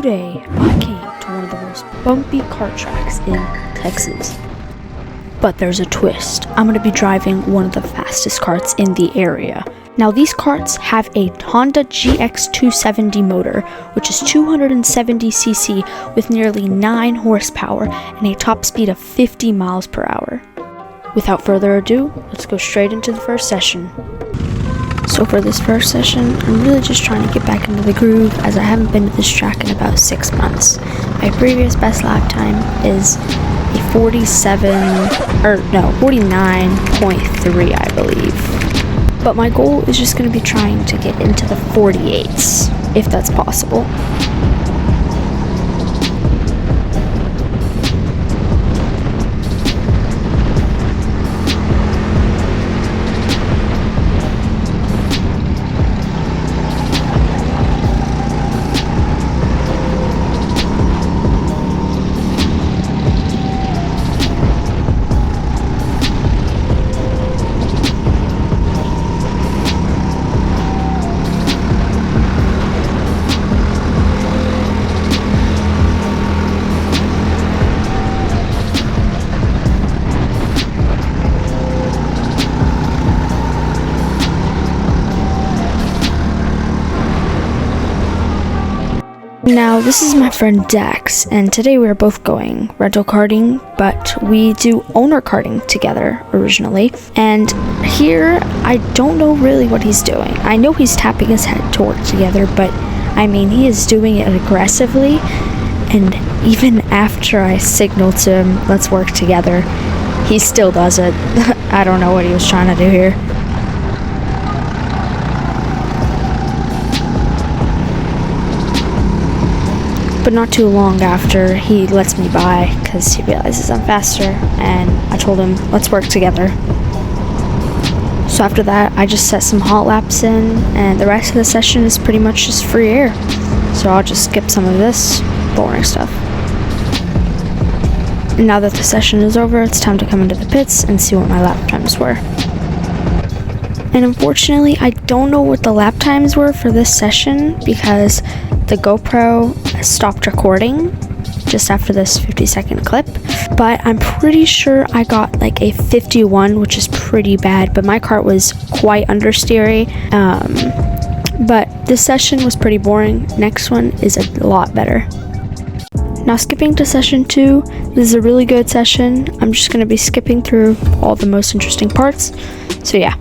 Today, I came to one of the most bumpy kart tracks in Texas. But there's a twist. I'm going to be driving one of the fastest karts in the area. Now, these karts have a Honda GX270 motor, which is 270cc with nearly 9 horsepower and a top speed of 50 miles per hour. Without further ado, let's go straight into the first session. So for this first session, I'm really just trying to get back into the groove as I haven't been to this track in about 6 months. My previous best lap time is a 49.3, I believe. But my goal is just going to be trying to get into the 48s, if that's possible. Now, this is my friend Dax, and today we are both going rental karting, but we do owner karting together originally. And here, I don't know really what he's doing. I know he's tapping his head to work together, but I mean, he is doing it aggressively. And even after I signal to him, let's work together, he still does it. I don't know what he was trying to do here. But not too long after, he lets me by because he realizes I'm faster, and I told him, let's work together. So after that, I just set some hot laps in, and the rest of the session is pretty much just free air. So I'll just skip some of this boring stuff. And now that the session is over, it's time to come into the pits and see what my lap times were. And unfortunately, I don't know what the lap times were for this session because the GoPro stopped recording just after this 50-second clip. But I'm pretty sure I got like a 51, which is pretty bad, but my kart was quite understeery. But this session was pretty boring. Next one is a lot better. Now, skipping to session 2, this is a really good session. I'm just going to be skipping through all the most interesting parts. So yeah.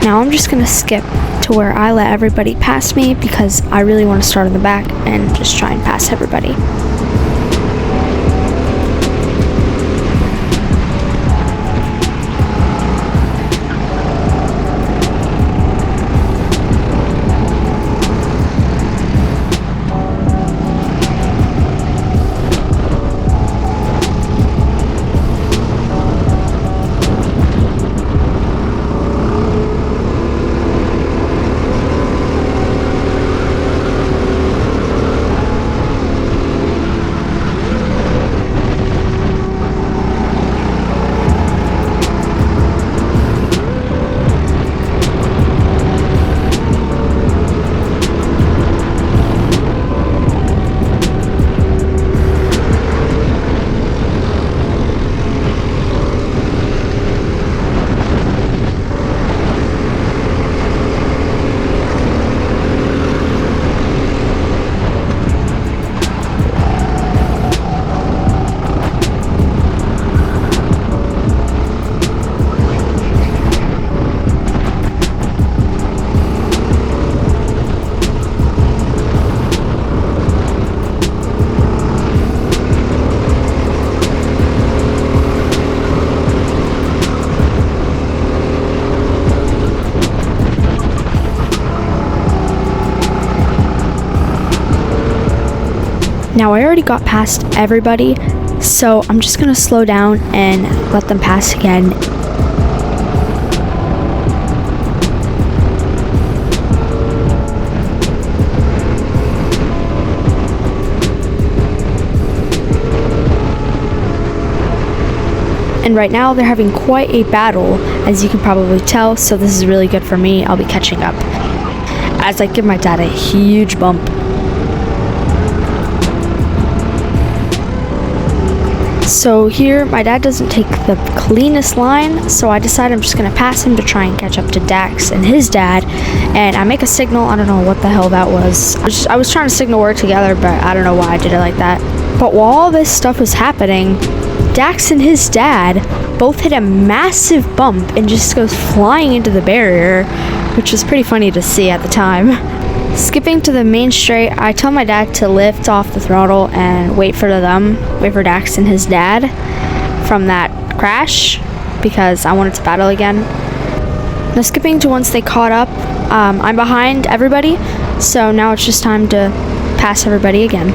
Now I'm just going to skip to where I let everybody pass me because I really want to start in the back and just try and pass everybody. Now I already got past everybody, so I'm just going to slow down and let them pass again. And right now they're having quite a battle, as you can probably tell, so this is really good for me. I'll be catching up as I give my dad a huge bump. So here, my dad doesn't take the cleanest line, so I decide I'm just going to pass him to try and catch up to Dax and his dad, and I make a signal. I don't know what the hell that was. I was trying to signal work together, but I don't know why I did it like that. But while all this stuff was happening, Dax and his dad both hit a massive bump and just goes flying into the barrier, which was pretty funny to see at the time. Skipping to the main straight, I tell my dad to lift off the throttle and wait for Dax and his dad from that crash, because I wanted to battle again. Now skipping to once they caught up, I'm behind everybody, so now it's just time to pass everybody again.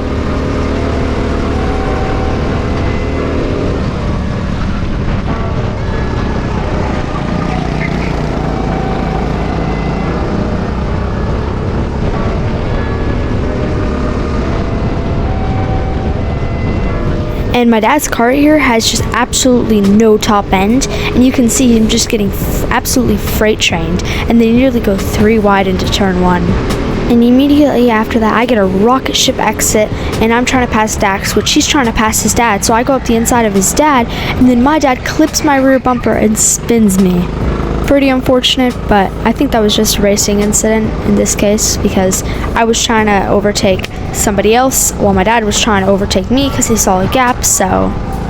And my dad's kart here has just absolutely no top end, and you can see him just getting absolutely freight trained, and they nearly go 3 wide into turn 1. And immediately after that, I get a rocket ship exit, and I'm trying to pass Dax, which he's trying to pass his dad, so I go up the inside of his dad, and then my dad clips my rear bumper and spins me. Pretty unfortunate, but I think that was just a racing incident in this case, because I was trying to overtake somebody else while my dad was trying to overtake me because he saw a gap, so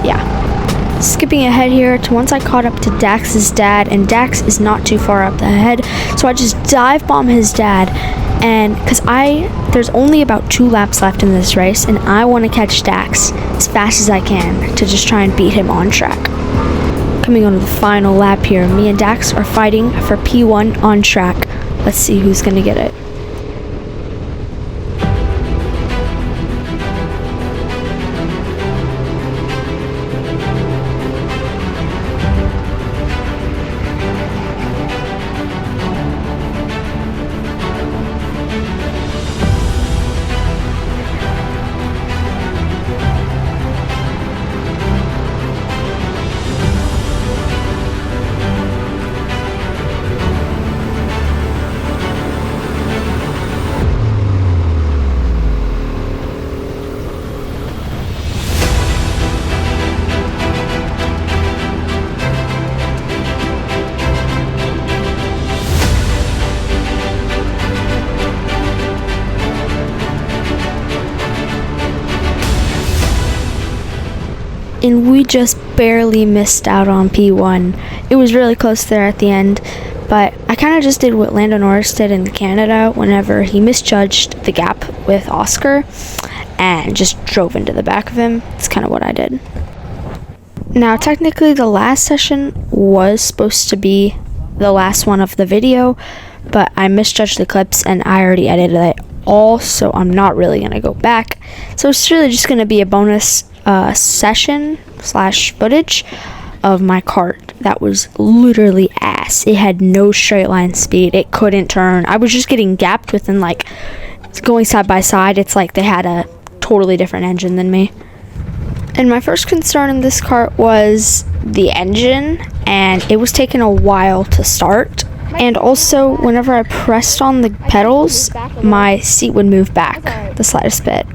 yeah. Skipping ahead here to once I caught up to Dax's dad, and Dax is not too far up ahead, so I just dive bomb his dad, and because there's only about 2 laps left in this race, and I want to catch Dax as fast as I can to just try and beat him on track. Coming on to the final lap here, me and Dax are fighting for P1 on track. Let's see who's gonna get it. And we just barely missed out on P1. It was really close there at the end, but I kind of just did what Lando Norris did in Canada whenever he misjudged the gap with Oscar and just drove into the back of him. It's kind of what I did. Now, technically the last session was supposed to be the last one of the video, but I misjudged the clips and I already edited it all, so I'm not really going to go back. So it's really just going to be a bonus session / footage of my kart that was literally ass. It had no straight line speed. It couldn't turn. I was just getting gapped within, like, going side by side. It's like they had a totally different engine than me. And my first concern in this kart was the engine, and it was taking a while to start. And also, whenever I pressed on the pedals, my seat would move back the slightest bit.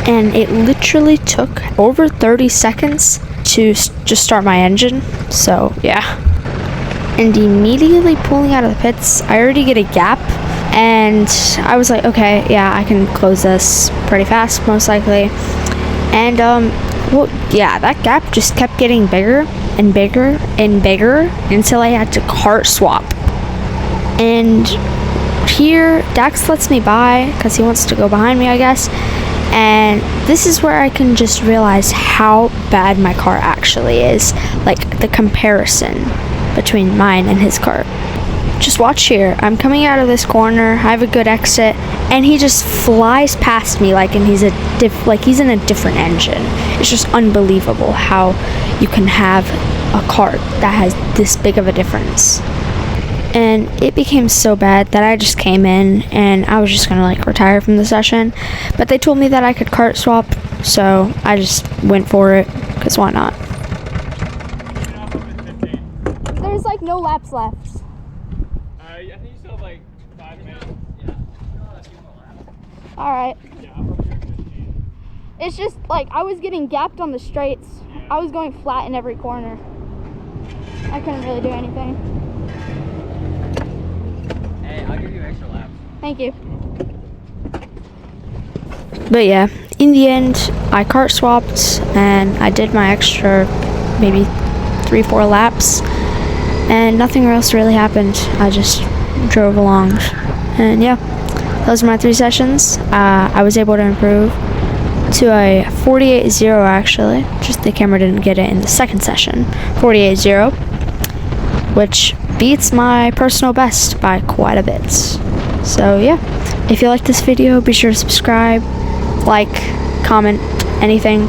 And it literally took over 30 seconds to just start my engine, so yeah. And immediately pulling out of the pits, I already get a gap, and I was like, okay, yeah, I can close this pretty fast, most likely. And well, yeah, that gap just kept getting bigger and bigger and bigger until I had to kart swap. And here, Dax lets me by because he wants to go behind me, I guess. And this is where I can just realize how bad my car actually is. Like, the comparison between mine and his car. Just watch here. I'm coming out of this corner. I have a good exit, and he just flies past me like he's in a different engine. It's just unbelievable how you can have a kart that has this big of a difference. And it became so bad that I just came in and I was just gonna like retire from the session, but they told me that I could kart swap, so I just went for it, because why not? no laps left. I think you still have like 5 minutes. Alright. Yeah, I'm probably doing 15. It's just like I was getting gapped on the straights. Yeah. I was going flat in every corner. I couldn't really do anything. Hey, I'll give you extra laps. Thank you. But yeah, in the end, I kart swapped and I did my extra maybe 3-4 laps, and nothing else really happened. I just drove along, and yeah, those are my 3 sessions. I was able to improve to a 48.0 actually, just the camera didn't get it in the second session. 48.0, which beats my personal best by quite a bit. So yeah, if you like this video, be sure to subscribe, like, comment, anything,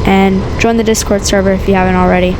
and join the Discord server if you haven't already.